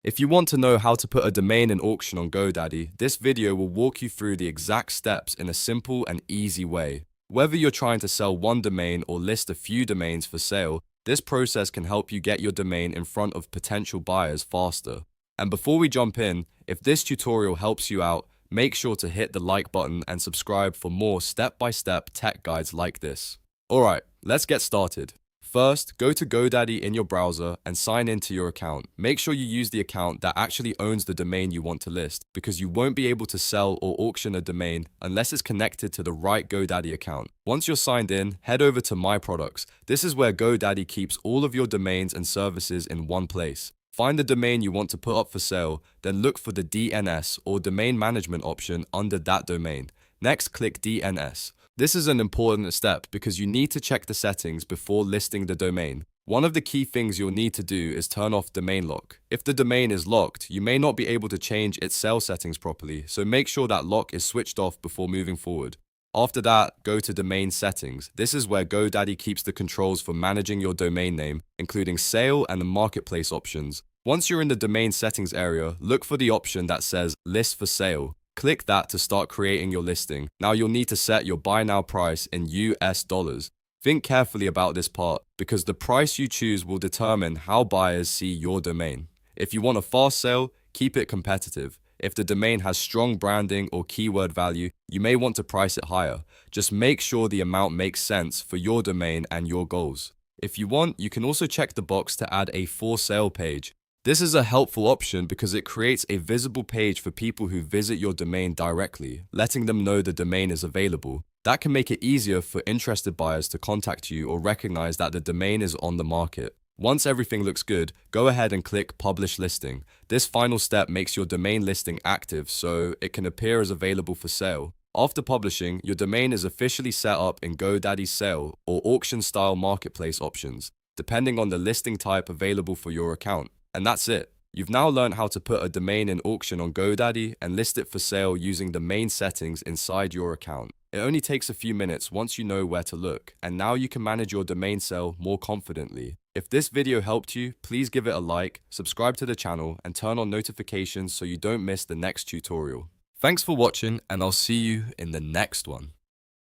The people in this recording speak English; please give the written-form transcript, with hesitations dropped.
If you want to know how to put a domain in auction on GoDaddy, this video will walk you through the exact steps in a simple and easy way. Whether you're trying to sell one domain or list a few domains for sale, this process can help you get your domain in front of potential buyers faster. And before we jump in, if this tutorial helps you out, make sure to hit the like button and subscribe for more step-by-step tech guides like this. Alright, let's get started. First, go to GoDaddy in your browser and sign into your account. Make sure you use the account that actually owns the domain you want to list, because you won't be able to sell or auction a domain unless it's connected to the right GoDaddy account. Once you're signed in, head over to My Products. This is where GoDaddy keeps all of your domains and services in one place. Find the domain you want to put up for sale, then look for the DNS or domain management option under that domain. Next, click DNS. This is an important step because you need to check the settings before listing the domain. One of the key things you'll need to do is turn off domain lock. If the domain is locked, you may not be able to change its sell settings properly, so make sure that lock is switched off before moving forward. After that, go to domain settings. This is where GoDaddy keeps the controls for managing your domain name, including sale and the marketplace options. Once you're in the domain settings area, look for the option that says list for sale. Click that to start creating your listing. Now you'll need to set your buy now price in US dollars. Think carefully about this part because the price you choose will determine how buyers see your domain. If you want a fast sale, keep it competitive. If the domain has strong branding or keyword value, you may want to price it higher. Just make sure the amount makes sense for your domain and your goals. If you want, you can also check the box to add a for sale page. This is a helpful option because it creates a visible page for people who visit your domain directly, letting them know the domain is available. That can make it easier for interested buyers to contact you or recognize that the domain is on the market. Once everything looks good, go ahead and click Publish Listing. This final step makes your domain listing active so it can appear as available for sale. After publishing, your domain is officially set up in GoDaddy's sale or auction-style marketplace options, depending on the listing type available for your account. And that's it. You've now learned how to put a domain in auction on GoDaddy and list it for sale using the main settings inside your account. It only takes a few minutes once you know where to look, and now you can manage your domain sale more confidently. If this video helped you, please give it a like, subscribe to the channel, and turn on notifications so you don't miss the next tutorial. Thanks for watching, and I'll see you in the next one.